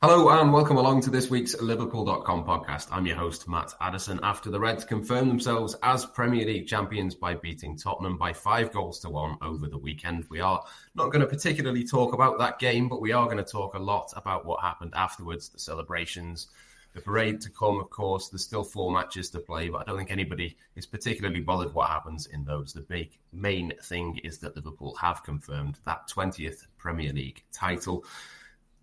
Hello and welcome along to this week's Liverpool.com podcast. I'm your host, Matt Addison. After the Reds confirmed themselves as Premier League champions by beating Tottenham by 5-1 over the weekend, we are not going to particularly talk about that game, but we are going to talk a lot about what happened afterwards, the celebrations, the parade to come, of course. There's still 4 matches to play, but I don't think anybody is particularly bothered what happens in those. The big main thing is that Liverpool have confirmed that 20th Premier League title.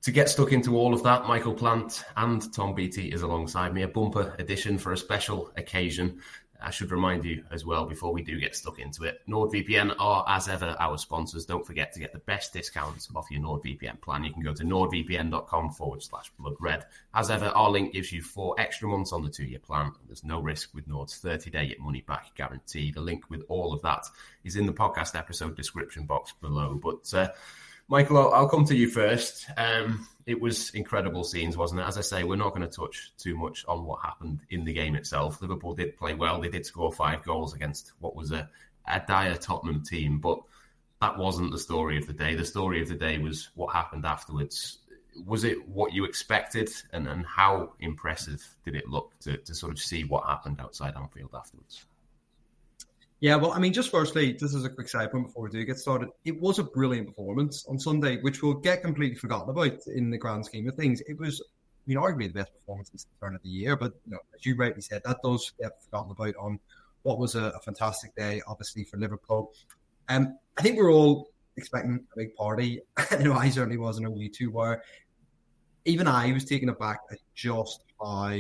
To get stuck into all of that, Michael Plant and Tom Beattie is alongside me, a bumper edition for a special occasion. I should remind you as well, before we do get stuck into it, NordVPN are, as ever, our sponsors. Don't forget to get the best discounts off your NordVPN plan. You can go to nordvpn.com/bloodred. As ever, our link gives you 4 extra months on the 2-year plan. There's no risk with Nord's 30-day money-back guarantee. The link with all of that is in the podcast episode description box below. But Michael, I'll come to you first. It was incredible scenes, wasn't it? As I say, we're not going to touch too much on what happened in the game itself. Liverpool did play well. They did score 5 goals against what was a dire Tottenham team, but that wasn't the story of the day. The story of the day was what happened afterwards. Was it what you expected, and how impressive did it look to sort of see what happened outside Anfield afterwards? Yeah, well, I mean, just firstly, this is a quick side point before we do get started. It was a brilliant performance on Sunday, which we'll get completely forgotten about in the grand scheme of things. It was, arguably the best performance since the turn of the year, but as you rightly said, that does get forgotten about on what was a fantastic day, obviously, for Liverpool. I think we're all expecting a big party. I certainly was, and I know you two were. Even I was taken aback at just how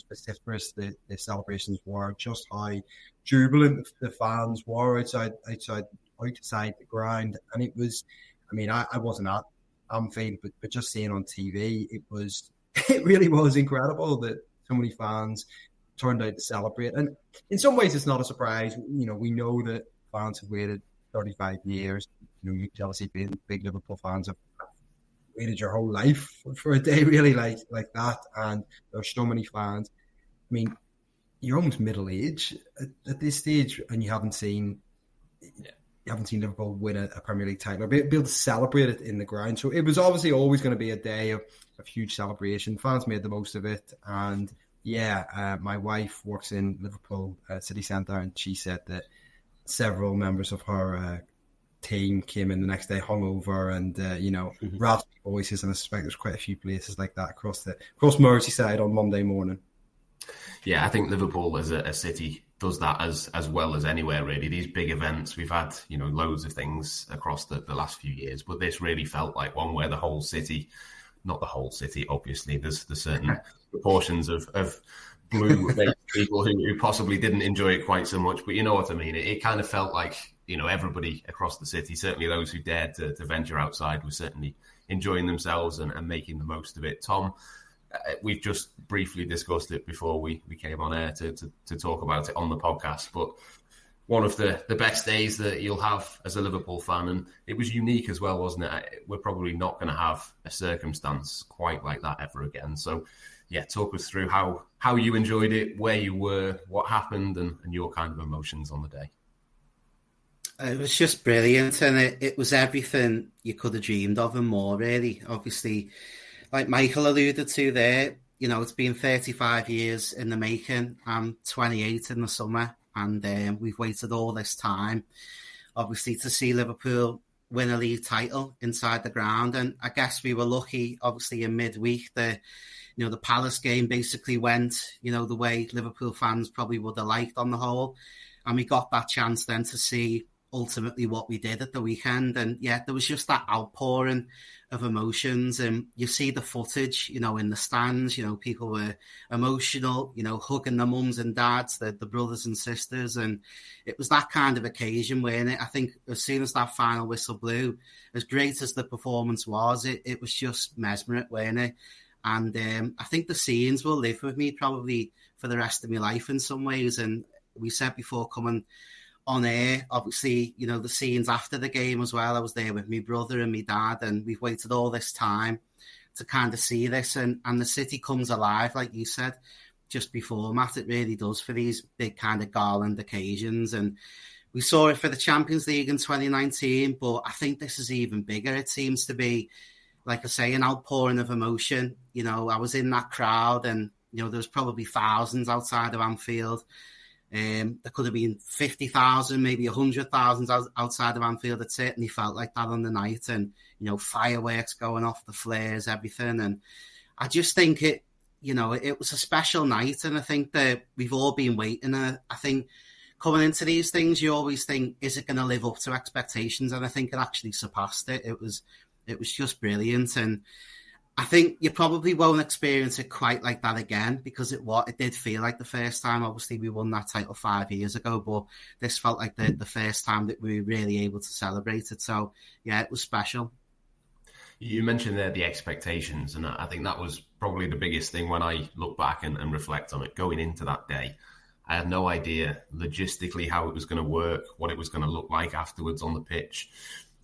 vociferous the celebrations were, just how jubilant the fans were outside the ground. And it was, I wasn't at Anfield, but just seeing on TV, it really was incredible that so many fans turned out to celebrate. And in some ways, it's not a surprise. We know that fans have waited 35 years. You obviously being big Liverpool fans have waited your whole life for a day really like that, and there's so many fans. You're almost middle age at this stage, and you haven't seen Liverpool win a Premier League title or be able to celebrate it in the ground. So it was obviously always going to be a day of huge celebration. Fans made the most of it, and my wife works in Liverpool city centre, and she said that several members of her team came in the next day hungover, and raspy voices, and I suspect there's quite a few places like that across Merseyside on Monday morning. Yeah, I think Liverpool as a city does that as well as anywhere, really. These big events, we've had loads of things across the last few years, but this really felt like one where the whole city, not the whole city, obviously, there's certain proportions of blue people who possibly didn't enjoy it quite so much, but you know what I mean. It kind of felt like everybody across the city, certainly those who dared to venture outside, were certainly enjoying themselves and making the most of it. Tom, we've just briefly discussed it before we came on air to talk about it on the podcast, but one of the best days that you'll have as a Liverpool fan, and it was unique as well, wasn't it? We're probably not going to have a circumstance quite like that ever again. So, yeah, talk us through how you enjoyed it, where you were, what happened, and your kind of emotions on the day. It was just brilliant, and it was everything you could have dreamed of and more, really. Obviously, like Michael alluded to there, it's been 35 years in the making. I'm 28 in the summer, and we've waited all this time, obviously, to see Liverpool win a league title inside the ground. And I guess we were lucky, obviously, in midweek, the Palace game basically went, the way Liverpool fans probably would have liked on the whole. And we got that chance then to see ultimately what we did at the weekend. And yeah, there was just that outpouring of emotions, and you see the footage, in the stands, people were emotional, hugging their mums and dads, the brothers and sisters. And it was that kind of occasion, weren't it? I think as soon as that final whistle blew, as great as the performance was, it was just mesmeric, weren't it? And I think the scenes will live with me probably for the rest of my life in some ways. And we said before coming on air, obviously, the scenes after the game as well. I was there with my brother and my dad, and we've waited all this time to kind of see this. And the city comes alive, like you said, just before, Matt. It really does for these big kind of garland occasions. And we saw it for the Champions League in 2019, but I think this is even bigger. It seems to be like I say, an outpouring of emotion. You know, I was in that crowd, and you know, there was probably thousands outside of Anfield. There could have been 50,000, maybe 100,000 outside of Anfield. It certainly felt like that on the night, and you know, fireworks going off, the flares, everything. And I just think it was a special night, and I think that we've all been waiting. I think coming into these things, you always think, is it going to live up to expectations? And I think it actually surpassed it. It was just brilliant, and I think you probably won't experience it quite like that again, because it did feel like the first time. Obviously, we won that title 5 years ago, but this felt like the first time that we were really able to celebrate it. So, yeah, it was special. You mentioned there the expectations, and I think that was probably the biggest thing when I look back and reflect on it. Going into that day, I had no idea logistically how it was going to work, what it was going to look like afterwards on the pitch.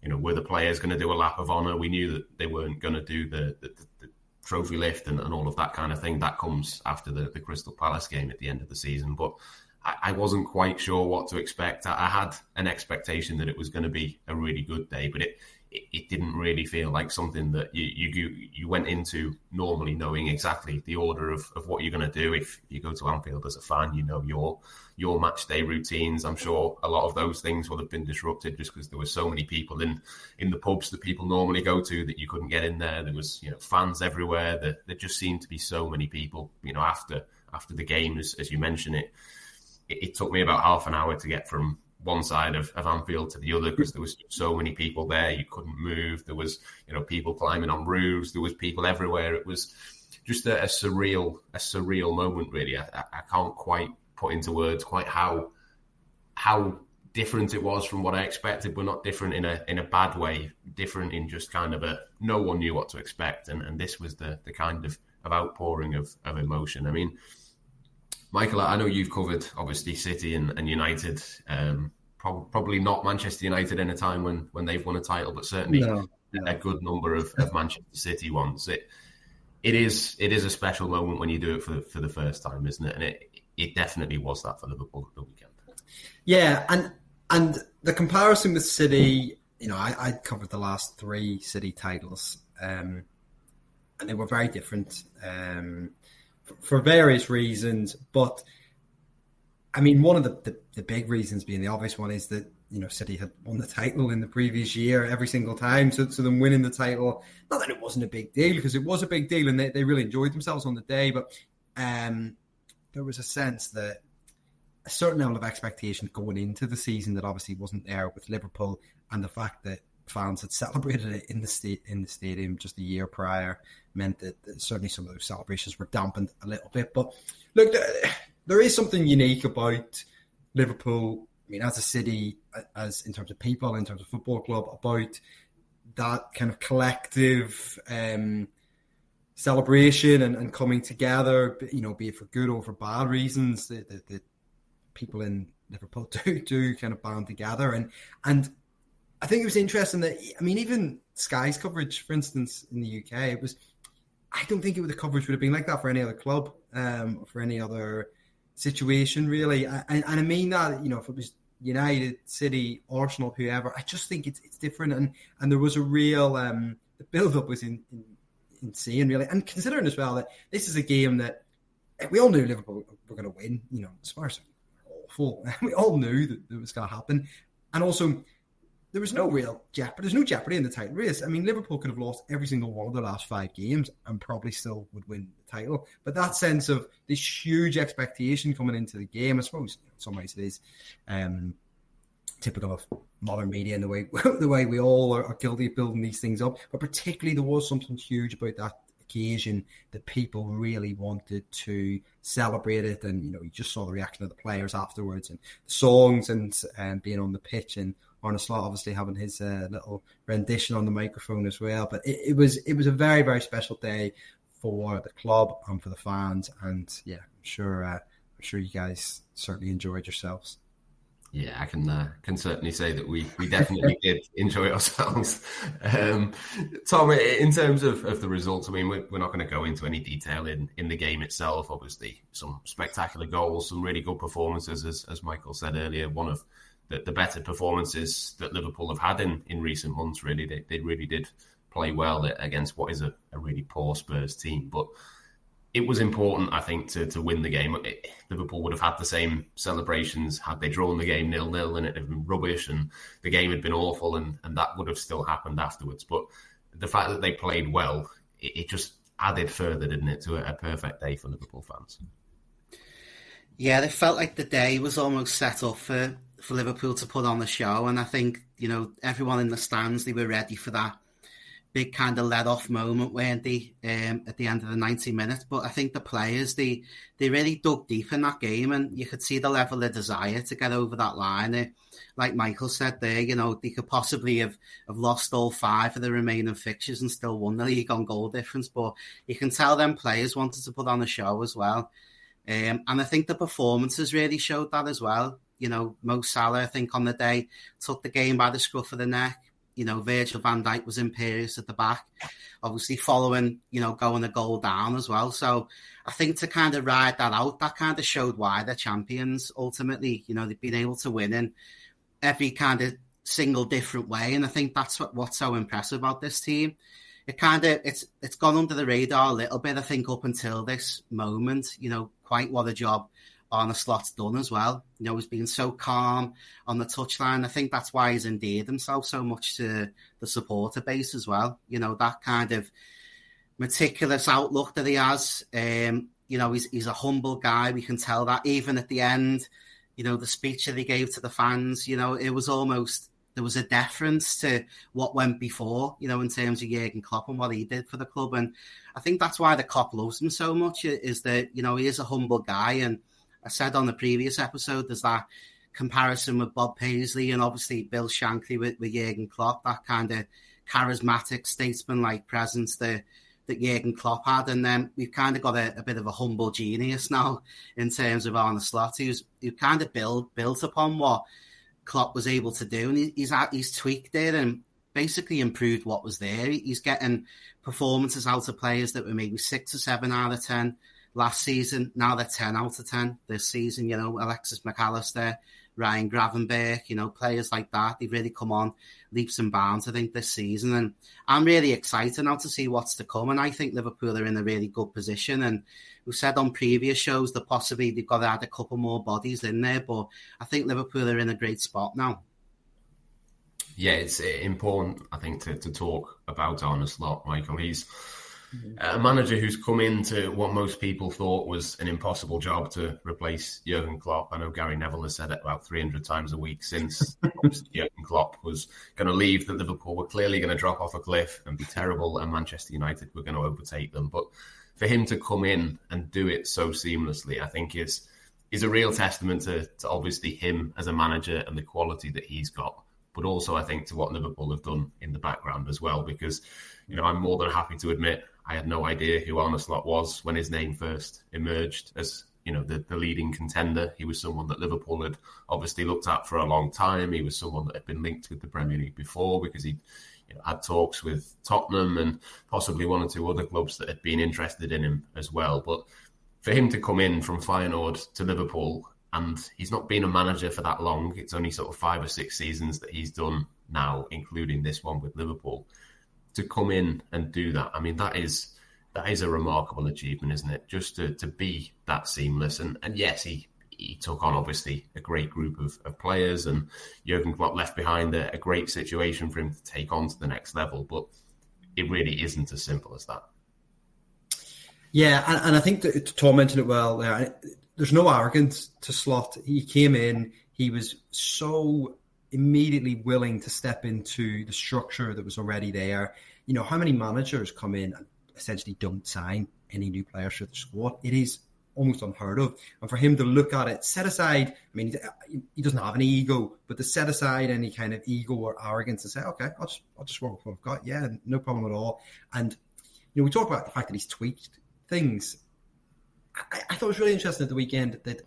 You know, were the players going to do a lap of honour? We knew that they weren't going to do the trophy lift and all of that kind of thing. That comes after the Crystal Palace game at the end of the season. But I wasn't quite sure what to expect. I had an expectation that it was going to be a really good day, but it didn't really feel like something that you went into normally knowing exactly the order of what you're going to do. If you go to Anfield as a fan, you know your match day routines. I'm sure a lot of those things would have been disrupted just because there were so many people in the pubs that people normally go to that you couldn't get in there. There was, you know, fans everywhere. There just seemed to be so many people, you know, after the game, as you mentioned it took me about half an hour to get from one side of Anfield to the other, because there was so many people there. You couldn't move. There was, you know, people climbing on roofs. There was people everywhere. It was just a surreal moment, really. I can't quite put into words quite how different it was from what I expected, but not different in a bad way. Different in just kind of no one knew what to expect, and this was the kind of outpouring of emotion. I mean, Michael, I know you've covered, obviously, City and United, probably not Manchester United in a time when they've won a title, but certainly a good number of Manchester City ones. It is a special moment when you do it for the first time, isn't it? And it definitely was that for Liverpool the weekend. Yeah, and the comparison with City, you know, I covered the last 3 City titles, and they were very different. For various reasons, but I mean, one of the big reasons being the obvious one is that, you know, City had won the title in the previous year every single time, so them winning the title, not that it wasn't a big deal, because it was a big deal and they really enjoyed themselves on the day, but there was a sense that a certain level of expectation going into the season that obviously wasn't there with Liverpool, and the fact that fans had celebrated it in the stadium just a year prior meant that certainly some of those celebrations were dampened a little bit. But look, there is something unique about Liverpool, I mean, as a city, as in terms of people, in terms of football club, about that kind of collective celebration and coming together, you know, be it for good or for bad reasons, that people in Liverpool do kind of band together. And I think it was interesting that, I mean, even Sky's coverage, for instance, in the UK, I don't think the coverage would have been like that for any other club, for any other situation, really. And I mean that, you know, if it was United, City, Arsenal, whoever, I just think it's different. And there was a real, the build-up was insane, really. And considering as well that this is a game that we all knew Liverpool were going to win, you know, Spurs are awful. We all knew that it was going to happen. And also, there was no real jeopardy. There's no jeopardy in the title race. I mean, Liverpool could have lost every single one of their last 5 games and probably still would win the title. But that sense of this huge expectation coming into the game, I suppose in some ways it is typical of modern media and the way we all are guilty of building these things up. But particularly there was something huge about that occasion that people really wanted to celebrate it. And, you know, you just saw the reaction of the players afterwards and the songs and being on the pitch, and Arne Slot obviously having his little rendition on the microphone as well. But it was a very, very special day for the club and for the fans. And yeah, I'm sure you guys certainly enjoyed yourselves. Yeah, I can certainly say that we definitely did enjoy ourselves. Tom, in terms of the results, I mean, we're not going to go into any detail in the game itself. Obviously, some spectacular goals, some really good performances, as Michael said earlier. One of the better performances that Liverpool have had in recent months, really. They really did play well against what is a really poor Spurs team. But it was important, I think, to win the game. Liverpool would have had the same celebrations had they drawn the game 0-0 and it had been rubbish and the game had been awful, and that would have still happened afterwards. But the fact that they played well, it just added further, didn't it, to a perfect day for Liverpool fans. Yeah, it felt like the day was almost set up for Liverpool to put on the show. And I think, everyone in the stands, they were ready for that big kind of let-off moment, weren't they, at the end of the 90 minutes. But I think the players, they really dug deep in that game, and you could see the level of desire to get over that line. Like Michael said there, they could possibly have lost all 5 of the remaining fixtures and still won the league on goal difference. But you can tell them players wanted to put on a show as well. And I think the performances really showed that as well. Mo Salah, I think, on the day, took the game by the scruff of the neck. Virgil van Dijk was imperious at the back, obviously following, going a goal down as well. So I think to kind of ride that out, that kind of showed why they're champions ultimately. They've been able to win in every kind of single different way. And I think that's what's so impressive about this team. It's gone under the radar a little bit, I think, up until this moment. Quite what a job Arne Slot's done as well. He's been so calm on the touchline. I think that's why he's endeared himself so much to the supporter base as well. That kind of meticulous outlook that he has. He's a humble guy. We can tell that even at the end, the speech that he gave to the fans, it was almost, there was a deference to what went before, in terms of Jurgen Klopp and what he did for the club. And I think that's why the Klopp loves him so much, is that, he is a humble guy. And I said on the previous episode, there's that comparison with Bob Paisley and obviously Bill Shankly with Jurgen Klopp, that kind of charismatic, statesman-like presence that Jurgen Klopp had. And then we've kind of got a bit of a humble genius now in terms of Arne Slot, who kind of built upon what Klopp was able to do. And he's tweaked it and basically improved what was there. He's getting performances out of players that were maybe 6 or 7 out of 10 last season. Now they're 10 out of 10 this season. Alexis McAllister, Ryan Gravenberch, players like that. They've really come on leaps and bounds, I think, this season. And I'm really excited now to see what's to come. And I think Liverpool are in a really good position. And we've said on previous shows that possibly they've got to add a couple more bodies in there. But I think Liverpool are in a great spot now. Yeah, it's important, I think, to talk about Arne Slot, Michael. He's a manager who's come into what most people thought was an impossible job to replace Jurgen Klopp. I know Gary Neville has said it about 300 times a week since Jurgen Klopp was going to leave, that Liverpool were clearly going to drop off a cliff and be terrible, and Manchester United were going to overtake them. But for him to come in and do it so seamlessly, I think is a real testament to obviously him as a manager and the quality that he's got, but also I think to what Liverpool have done in the background as well, because I'm more than happy to admit I had no idea who Arne Slot was when his name first emerged as the leading contender. He was someone that Liverpool had obviously looked at for a long time. He was someone that had been linked with the Premier League before because he had talks with Tottenham and possibly 1 or 2 other clubs that had been interested in him as well. But for him to come in from Feyenoord to Liverpool, and he's not been a manager for that long, it's only sort of 5 or 6 seasons that he's done now, including this one with Liverpool, to come in and do that. I mean, that is a remarkable achievement, isn't it? Just to be that seamless. And yes, he took on, obviously, a great group of players, and Jurgen Klopp left behind a great situation for him to take on to the next level. But it really isn't as simple as that. Yeah, and I think that Tom mentioned it well there. There's no arrogance to Slot. He came in, he was so immediately willing to step into the structure that was already there. How many managers come in and essentially don't sign any new players for the squad? It is almost unheard of. And for him to look at it, set aside, I mean, he doesn't have any ego, but to set aside any kind of ego or arrogance and say, okay, I'll just work with what I've got. Yeah, no problem at all. And, we talk about the fact that he's tweaked things. I thought it was really interesting at the weekend that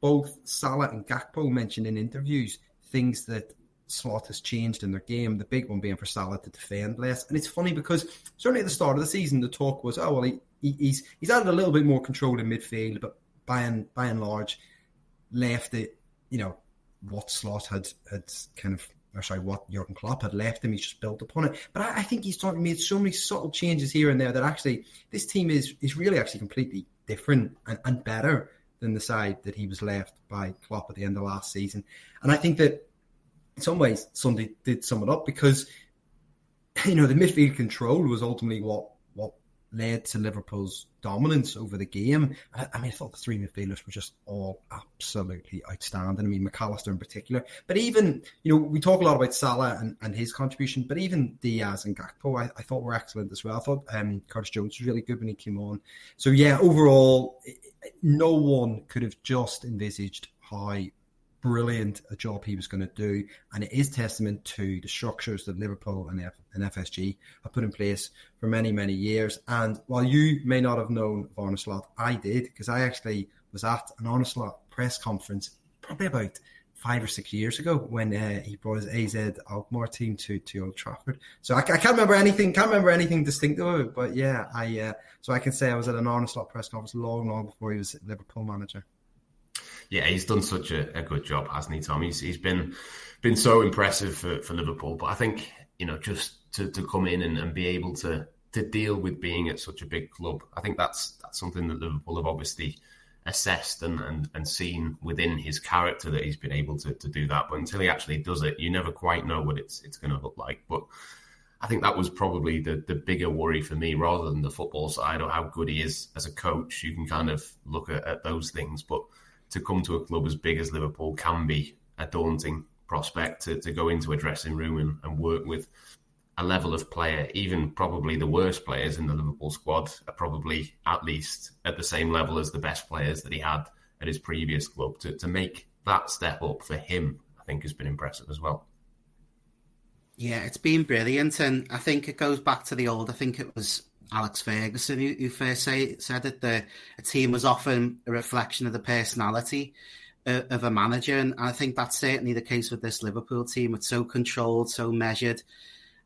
both Salah and Gakpo mentioned in interviews things that Slot has changed in their game, the big one being for Salah to defend less. And it's funny because certainly at the start of the season, the talk was, he's added a little bit more control in midfield, but by and large left it, what Slot had kind of what Jurgen Klopp had left him. He's just built upon it. But I think he's made so many subtle changes here and there that actually this team is really actually completely different and better than the side that he was left by Klopp at the end of last season. And I think that in some ways Sunday did sum it up, because the midfield control was ultimately what led to Liverpool's dominance over the game. I thought the three midfielders were just all absolutely outstanding. McAllister in particular. But even, we talk a lot about Salah and his contribution, but even Diaz and Gakpo, I thought were excellent as well. I thought Curtis Jones was really good when he came on. So yeah, overall, no one could have just envisaged how brilliant a job he was going to do, and it is testament to the structures that Liverpool and FSG have put in place for many, many years. And while you may not have known of Arne Slot, I did, because I actually was at an Arne Slot press conference probably about 5 or 6 years ago when he brought his AZ Alkmaar team to Old Trafford. So I can't remember anything distinctive of it, but yeah, so I can say I was at an Arne Slot press conference long before he was Liverpool manager. Yeah, he's done such a good job, hasn't he, Tom? He's been so impressive for Liverpool. But I think, just to come in and be able to deal with being at such a big club, I think that's something that Liverpool have obviously assessed and seen within his character, that he's been able to do that. But until he actually does it, you never quite know what it's going to look like. But I think that was probably the bigger worry for me, rather than the football side or how good he is as a coach. You can kind of look at those things, but to come to a club as big as Liverpool can be a daunting prospect, to go into a dressing room and work with a level of player. Even probably the worst players in the Liverpool squad are probably at least at the same level as the best players that he had at his previous club. To make that step up for him, I think has been impressive as well. Yeah, it's been brilliant, and I think it goes back to I think it was Alex Ferguson who first said that a team was often a reflection of the personality of a manager, and I think that's certainly the case with this Liverpool team. It's so controlled, so measured,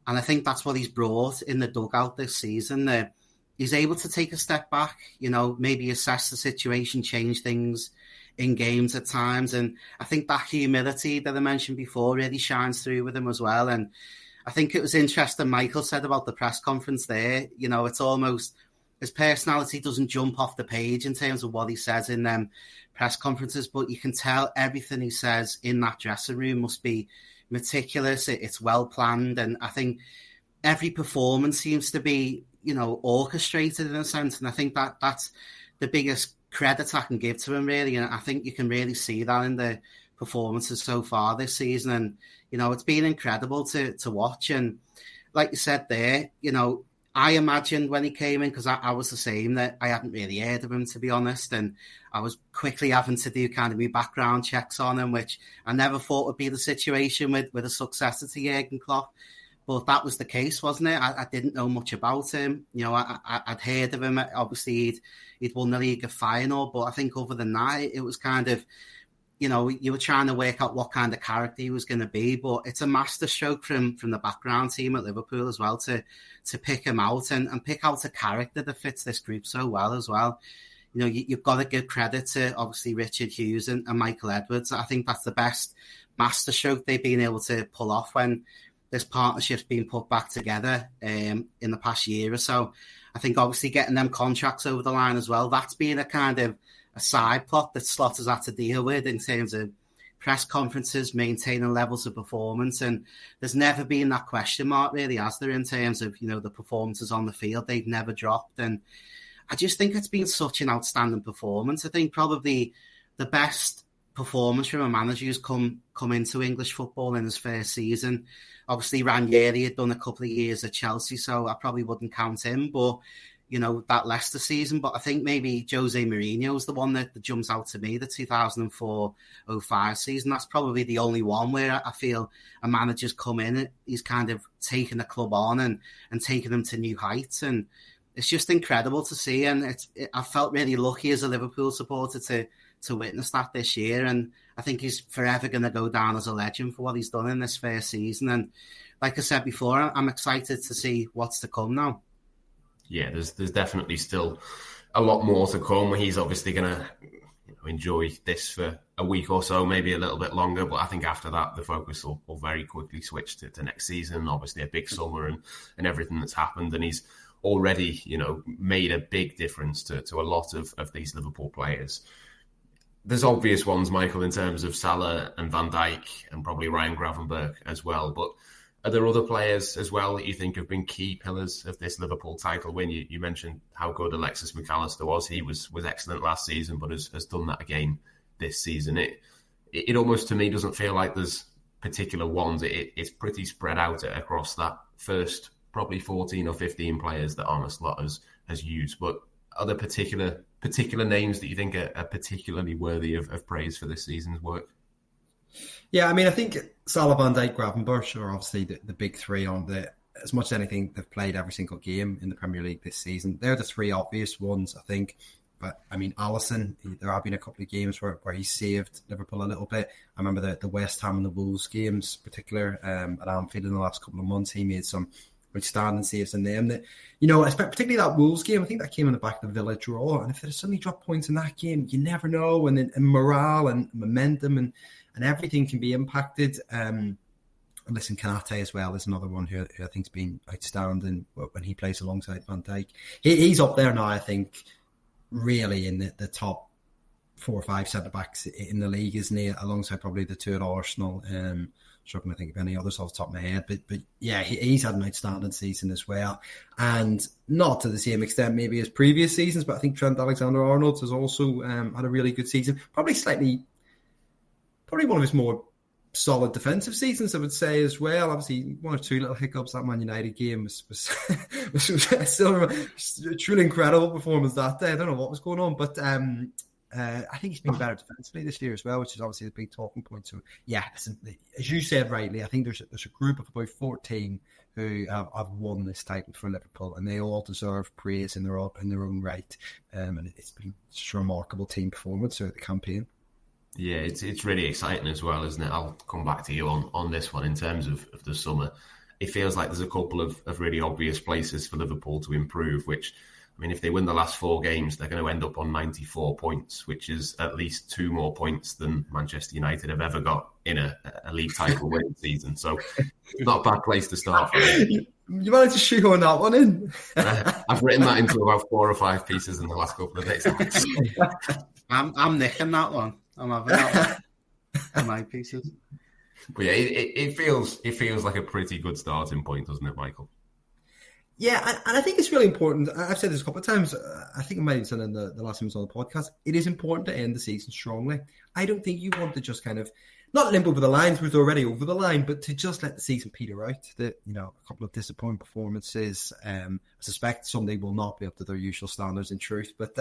and I think that's what he's brought in the dugout this season. He's able to take a step back, maybe assess the situation, change things in games at times, and I think that humility that I mentioned before really shines through with him as well. And I think it was interesting, Michael said about the press conference there, it's almost his personality doesn't jump off the page in terms of what he says in them press conferences, but you can tell everything he says in that dressing room must be meticulous. It's well planned. And I think every performance seems to be, orchestrated in a sense. And I think that's the biggest credit I can give to him, really. And I think you can really see that in the performances so far this season. And, it's been incredible to watch. And like you said there, I imagined when he came in, because I was the same, that I hadn't really heard of him, to be honest. And I was quickly having to do kind of my background checks on him, which I never thought would be the situation with a successor to Jurgen Klopp. But that was the case, wasn't it? I didn't know much about him. I'd heard of him. Obviously, he'd won the League final. But I think over the night, it was kind of, you were trying to work out what kind of character he was going to be. But it's a masterstroke from the background team at Liverpool as well to pick him out and pick out a character that fits this group so well as well. You've got to give credit to, obviously, Richard Hughes and Michael Edwards. I think that's the best masterstroke they've been able to pull off when this partnership's been put back together in the past year or so. I think obviously getting them contracts over the line as well, that's been a kind of a side plot that Slot has had to deal with in terms of press conferences, maintaining levels of performance. And there's never been that question mark, really, has there, in terms of, the performances on the field. They've never dropped. And I just think it's been such an outstanding performance. I think probably the best performance from a manager who's come into English football in his first season. Obviously, Ranieri had done a couple of years at Chelsea, so I probably wouldn't count him. But, that Leicester season. But I think maybe Jose Mourinho is the one that jumps out to me, the 2004-05 season. That's probably the only one where I feel a manager's come in. He's kind of taken the club on and taken them to new heights. And it's just incredible to see. And I felt really lucky as a Liverpool supporter to witness that this year. And I think he's forever going to go down as a legend for what he's done in this first season. And like I said before, I'm excited to see what's to come now. Yeah, there's definitely still a lot more to come. He's obviously going to enjoy this for a week or so, maybe a little bit longer. But I think after that, the focus will very quickly switch to next season. Obviously, a big summer and everything that's happened. And he's already, made a big difference to a lot of these Liverpool players. There's obvious ones, Michael, in terms of Salah and Van Dijk and probably Ryan Gravenberch as well. But are there other players as well that you think have been key pillars of this Liverpool title win? You mentioned how good Alexis McAllister was. He was excellent last season, but has done that again this season. It almost, to me, doesn't feel like there's particular ones. It's pretty spread out across that first probably 14 or 15 players that Arne Slot has used. But are there particular names that you think are particularly worthy of praise for this season's work? Yeah, I mean, I think Salah, Van Dijk, Gravenberch are obviously the big three on as much as anything, they've played every single game in the Premier League this season. They're the three obvious ones, I think. But, I mean, Addison, there have been a couple of games where he saved Liverpool a little bit. I remember the West Ham and the Wolves games, particular at Anfield in the last couple of months. He made some outstanding saves in them. Particularly that Wolves game, I think that came in the back of the Villa draw. And if they suddenly drop points in that game, you never know. And morale and momentum and everything can be impacted. Listen, Kanate as well is another one who I think's been outstanding when he plays alongside Van Dijk. He's up there now, I think, really in the top 4 or 5 centre-backs in the league, isn't he? Alongside probably the two at Arsenal. Struggling to think of any others off the top of my head. But yeah, he's had an outstanding season as well. And not to the same extent maybe as previous seasons, but I think Trent Alexander-Arnold has also had a really good season. Probably one of his more solid defensive seasons, I would say, as well. Obviously, 1 or 2 little hiccups. That Man United game was still a truly incredible performance that day. I don't know what was going on, but I think he's been better defensively this year as well, which is obviously a big talking point. So, yeah, as you said rightly, I think there's a group of about 14 who have won this title for Liverpool, and they all deserve praise in their own right. And it's been such a remarkable team performance throughout the campaign. Yeah, it's really exciting as well, isn't it? I'll come back to you on this one in terms of the summer. It feels like there's a couple of really obvious places for Liverpool to improve, which, I mean, if they win the last 4 games, they're going to end up on 94 points, which is at least 2 more points than Manchester United have ever got in a league title winning season. So it's not a bad place to start from. You managed to shoehorn that one in. I've written that into about 4 or 5 pieces in the last couple of days. I'm nicking that one. I'm having that one. My pieces. But yeah, it feels like a pretty good starting point, doesn't it, Michael? Yeah, and I think it's really important. I've said this a couple of times. I think I might have said in the last time I was on the podcast. It is important to end the season strongly. I don't think you want to just kind of not limp over the lines, we're already over the line, but to just let the season peter out. A couple of disappointing performances. I suspect Sunday will not be up to their usual standards in truth. But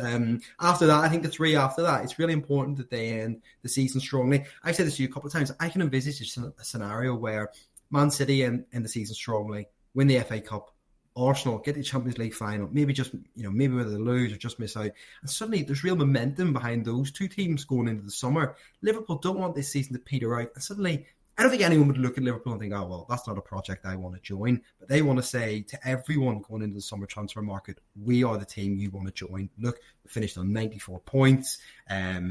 after that, I think the 3 after that, it's really important that they end the season strongly. I've said this to you a couple of times. I can envisage a scenario where Man City end the season strongly, win the FA Cup, Arsenal get the Champions League final, maybe whether they lose or just miss out. And suddenly there's real momentum behind those 2 teams going into the summer. Liverpool don't want this season to peter out. And suddenly, I don't think anyone would look at Liverpool and think, oh, well, that's not a project I want to join. But they want to say to everyone going into the summer transfer market, we are the team you want to join. Look, we finished on 94 points.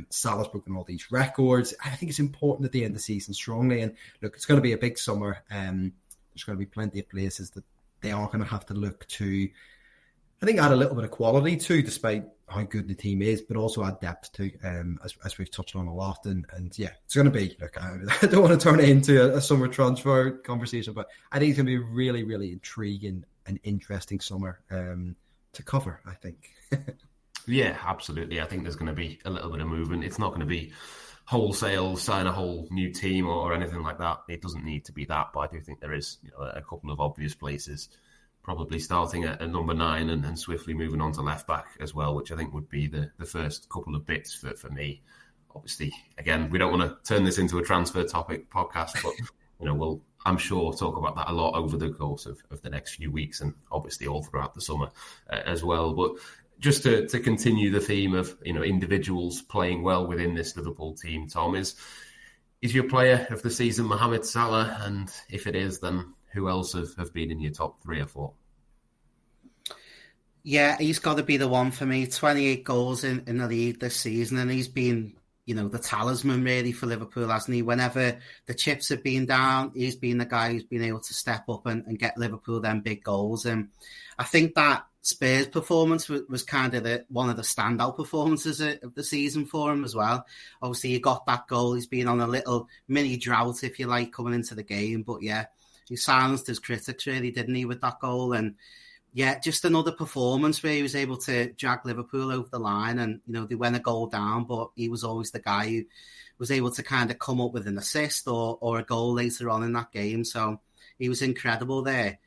Salah's broken all these records. I think it's important that they end the season strongly. And look, it's going to be a big summer. There's going to be plenty of places that they are going to have to look to, I think, add a little bit of quality to, despite how good the team is, but also add depth to, as we've touched on a lot. And yeah, it's going to be, look, I don't want to turn it into a summer transfer conversation, but I think it's going to be a really, really intriguing and interesting summer to cover, I think. Yeah, absolutely. I think there's going to be a little bit of movement. It's not going to be wholesale, sign a whole new team or anything like that. It doesn't need to be that, but I do think there is a couple of obvious places, probably starting at number 9 and swiftly moving on to left back as well, which I think would be the first couple of bits for me. Obviously, again, we don't want to turn this into a transfer topic podcast, but we'll, I'm sure, talk about that a lot over the course of the next few weeks and obviously all throughout the summer as well. But just to continue the theme of individuals playing well within this Liverpool team, Tom, is your player of the season Mohamed Salah? And if it is, then who else have been in your top 3 or 4? Yeah, he's got to be the one for me. 28 goals in the league this season, and he's been, the talisman really for Liverpool, hasn't he? Whenever the chips have been down, he's been the guy who's been able to step up and get Liverpool them big goals. And I think that Spurs performance was kind of one of the standout performances of the season for him as well. Obviously, he got that goal. He's been on a little mini drought, if you like, coming into the game. But yeah, he silenced his critics, really, didn't he, with that goal? And yeah, just another performance where he was able to drag Liverpool over the line, and they went a goal down, but he was always the guy who was able to kind of come up with an assist or a goal later on in that game. So he was incredible there.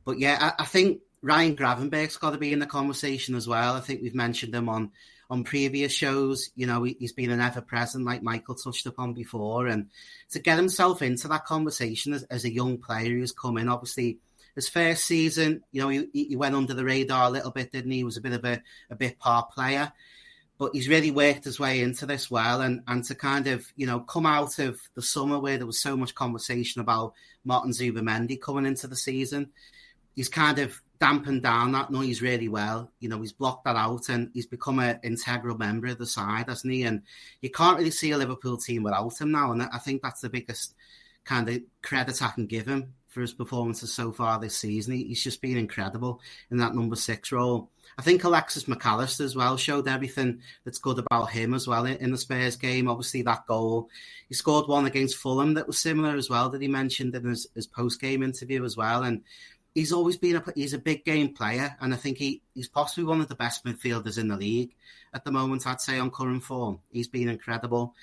But yeah, I think Ryan Gravenberch's got to be in the conversation as well. I think we've mentioned him on previous shows. He's been an ever-present, like Michael touched upon before, and to get himself into that conversation as a young player who's come in, obviously. His first season, he went under the radar a little bit, didn't he? He was a bit of a bit part player, but he's really worked his way into this well. And to kind of, come out of the summer where there was so much conversation about Martin Zubimendi coming into the season, he's kind of dampened down that noise really well. He's blocked that out and he's become an integral member of the side, hasn't he? And you can't really see a Liverpool team without him now. And I think that's the biggest kind of credit I can give him for his performances so far this season. He's just been incredible in that number 6 role. I think Alexis McAllister as well showed everything that's good about him as well in the Spurs game. Obviously that goal, he scored one against Fulham that was similar as well, that he mentioned in his post-game interview as well. And he's always been he's a big game player, and I think he's possibly one of the best midfielders in the league at the moment, I'd say, on current form. He's been incredible.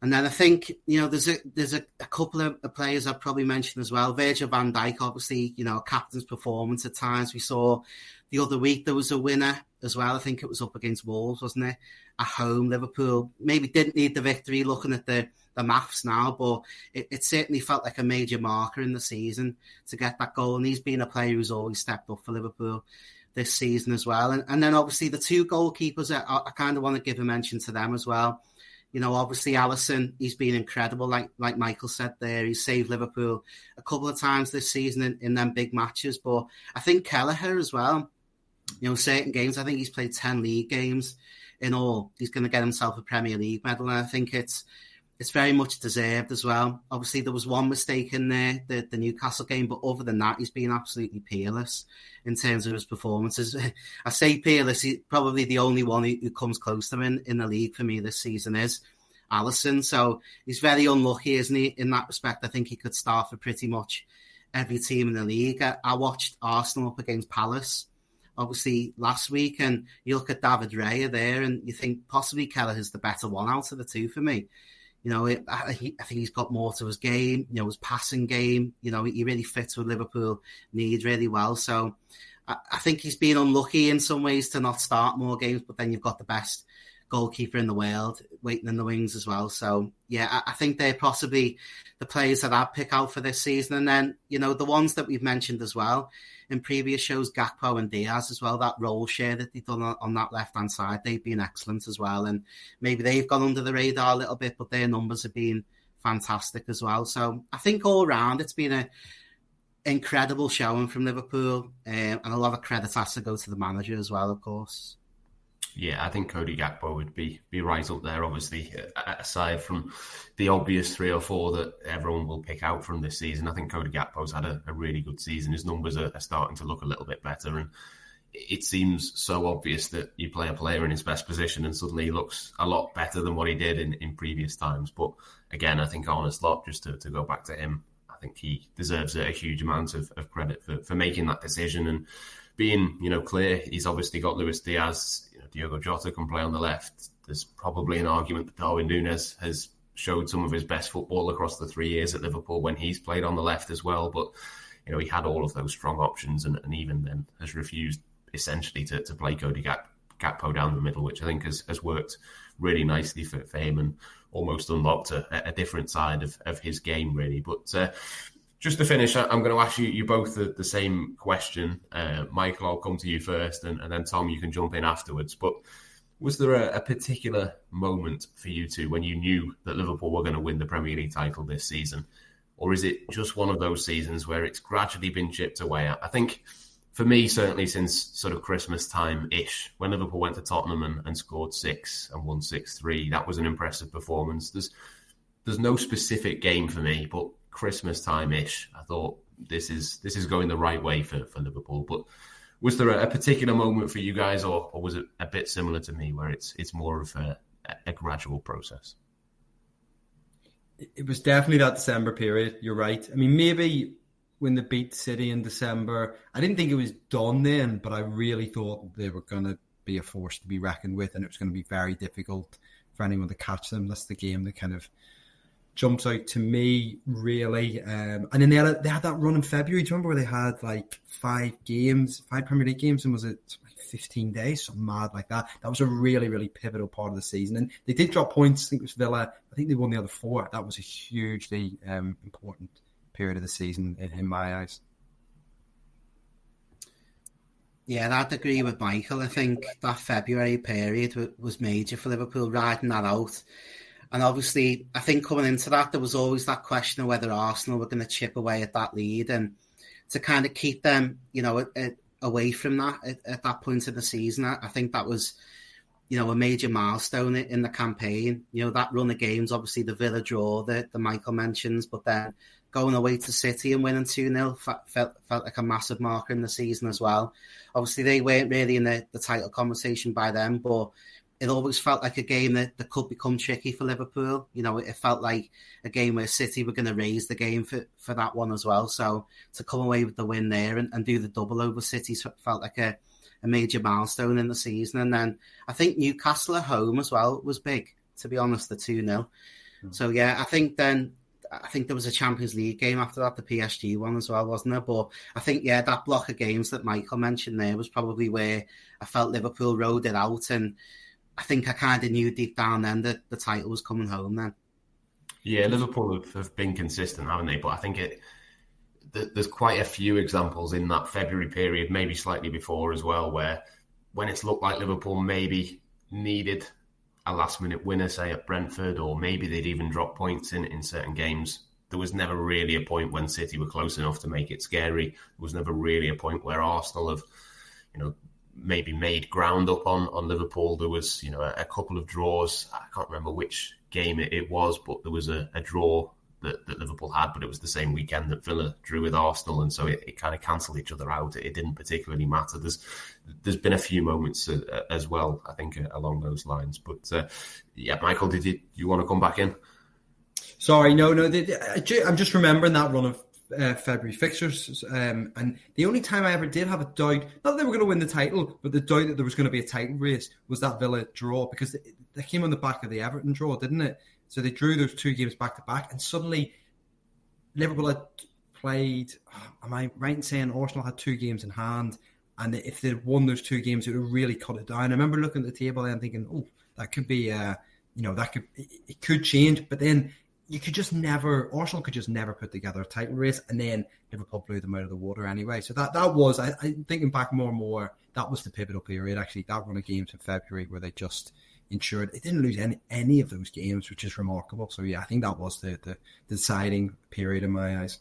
And then I think, there's a couple of players I've probably mentioned as well. Virgil van Dijk, obviously, a captain's performance at times. We saw the other week there was a winner as well. I think it was up against Wolves, wasn't it? At home, Liverpool maybe didn't need the victory looking at the maths now, but it certainly felt like a major marker in the season to get that goal. And he's been a player who's always stepped up for Liverpool this season as well. And then obviously the 2 goalkeepers, I kind of want to give a mention to them as well. Obviously Addison, he's been incredible, like Michael said there. He's saved Liverpool a couple of times this season in them big matches. But I think Kelleher as well, certain games, I think he's played 10 league games in all. He's going to get himself a Premier League medal, and I think it's very much deserved as well. Obviously, there was one mistake in there, the Newcastle game, but other than that, he's been absolutely peerless in terms of his performances. I say peerless, he's probably the only one who comes close to him in the league for me this season is Addison. So he's very unlucky, isn't he, in that respect? I think he could start for pretty much every team in the league. I watched Arsenal up against Palace, obviously, last week, and you look at David Raya there and you think possibly Kelleher's the better one out of the 2 for me. I think he's got more to his game, his passing game. He really fits with Liverpool need really well. So I think he's been unlucky in some ways to not start more games, but then you've got the best goalkeeper in the world waiting in the wings as well. So, yeah, I think they're possibly the players that I'd pick out for this season. And then, the ones that we've mentioned as well in previous shows, Gakpo and Diaz as well, that role share that they've done on that left-hand side, they've been excellent as well. And maybe they've gone under the radar a little bit, but their numbers have been fantastic as well. So I think all round it's been an incredible showing from Liverpool, and a lot of credit has to go to the manager as well, of course. Yeah, I think Cody Gakpo would be right up there, obviously, aside from the obvious 3 or 4 that everyone will pick out from this season. I think Cody Gakpo's had a really good season. His numbers are starting to look a little bit better, and it seems so obvious that you play a player in his best position and suddenly he looks a lot better than what he did in previous times. But again, I think Arne Slot, just to go back to him, I think he deserves a huge amount of credit for making that decision and being, clear. He's obviously got Luis Diaz. Diogo Jota can play on the left. There's probably an argument that Darwin Núñez has showed some of his best football across the 3 years at Liverpool when he's played on the left as well. But, he had all of those strong options and even then has refused essentially to play Cody Gakpo down the middle, which I think has worked really nicely for him and almost unlocked a different side of his game, really. But just to finish, I'm going to ask you both the same question. Michael, I'll come to you first, and then Tom, you can jump in afterwards. But was there a particular moment for you two when you knew that Liverpool were going to win the Premier League title this season? Or is it just one of those seasons where it's gradually been chipped away at? I think for me, certainly since sort of Christmas time-ish, when Liverpool went to Tottenham and scored 6 and won 6-3, that was an impressive performance. There's no specific game for me, but Christmas time-ish, I thought this is going the right way for Liverpool. But was there a particular moment for you guys, or was it a bit similar to me, where it's more of a gradual process? It was definitely that December period. You're right. I mean, maybe when they beat City in December, I didn't think it was done then, but I really thought they were going to be a force to be reckoned with, and it was going to be very difficult for anyone to catch them. That's the game that kind of jumps out to me, really. And then they had that run in February. Do you remember where they had like 5 Premier League games, and was it like 15 days, something mad like that? That was a really, really pivotal part of the season. And they did drop points. I think it was Villa. I think they won the other 4. That was a hugely important period of the season in my eyes. Yeah, I'd agree with Michael. I think that February period was major for Liverpool, riding that out. And obviously, I think coming into that, there was always that question of whether Arsenal were going to chip away at that lead, and to kind of keep them, away from that at that point of the season. I think that was, a major milestone in the campaign. That run of games, obviously the Villa draw that Michael mentions, but then going away to City and winning 2-0 felt like a massive marker in the season as well. Obviously, they weren't really in the title conversation by then, but it always felt like a game that could become tricky for Liverpool. It felt like a game where City were going to raise the game for that one as well. So to come away with the win there and do the double over City felt like a major milestone in the season. And then I think Newcastle at home as well was big, to be honest, the 2-0. So yeah, I think there was a Champions League game after that, the PSG one as well, wasn't there? But I think, yeah, that block of games that Michael mentioned there was probably where I felt Liverpool rode it out, and I think I kind of knew deep down then that the title was coming home then. Yeah, Liverpool have been consistent, haven't they? But I think there's quite a few examples in that February period, maybe slightly before as well, where when it's looked like Liverpool maybe needed a last-minute winner, say at Brentford, or maybe they'd even drop points in certain games, there was never really a point when City were close enough to make it scary. There was never really a point where Arsenal have, maybe made ground up on Liverpool. There was, a couple of draws. I can't remember which game it was, but there was a draw that Liverpool had, but it was the same weekend that Villa drew with Arsenal, and so it kind of cancelled each other out. It didn't particularly matter. There's been a few moments as well, I think, along those lines. But yeah, Michael, did you want to come back in? Sorry, no. I'm just remembering that run of February fixtures, and the only time I ever did have a doubt, not that they were going to win the title, but the doubt that there was going to be a title race, was that Villa draw, because they came on the back of the Everton draw, didn't it? So they drew those 2 games back to back, and suddenly Liverpool had played, am I right in saying Arsenal had 2 games in hand, and if they'd won those 2 games, it would really cut it down. I remember looking at the table and thinking, that could be, it could change, but then Arsenal could just never put together a title race, and then Liverpool blew them out of the water anyway. So that was, I thinking back more and more, that was the pivotal period, actually, that run of games in February where they just ensured they didn't lose any of those games, which is remarkable. So yeah, I think that was the deciding period in my eyes.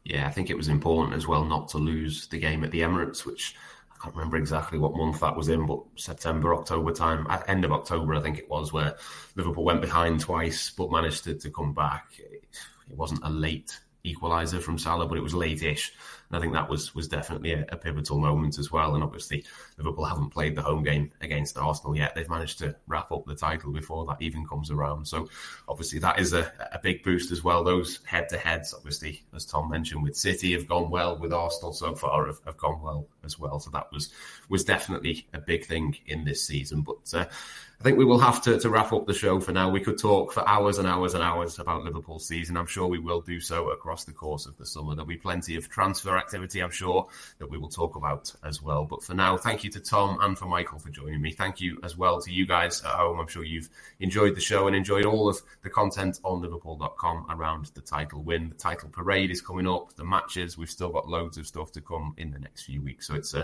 Yeah, I think it was important as well not to lose the game at the Emirates, which I can't remember exactly what month that was in, but September, October time, at end of October, I think it was, where Liverpool went behind twice but managed to come back. It wasn't a late equaliser from Salah, but it was late-ish. And I think that was definitely a pivotal moment as well. And obviously, Liverpool haven't played the home game against Arsenal yet. They've managed to wrap up the title before that even comes around. So obviously, that is a big boost as well. Those head-to-heads, obviously, as Tom mentioned, with City have gone well, with Arsenal so far have gone well as well. So that was definitely a big thing in this season. But I think we will have to wrap up the show for now. We could talk for hours and hours and hours about Liverpool's season. I'm sure we will do so across the course of the summer. There'll be plenty of transfer activity, I'm sure, that we will talk about as well. But for now, thank you to Tom and for Michael for joining me. Thank you as well to you guys at home. I'm sure you've enjoyed the show and enjoyed all of the content on Liverpool.com around the title win. The title parade is coming up, the matches. We've still got loads of stuff to come in the next few weeks. So it's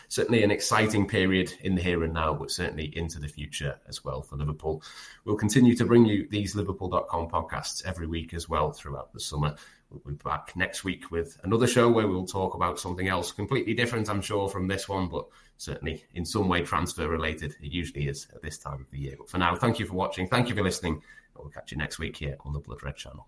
certainly an exciting period in the here and now, but certainly into the future as well for Liverpool. We'll continue to bring you these Liverpool.com podcasts every week as well throughout the summer. We'll be back next week with another show where we'll talk about something else completely different, I'm sure, from this one, but certainly in some way transfer related. It usually is at this time of the year. But for now, thank you for watching. Thank you for listening. We'll catch you next week here on the Blood Red channel.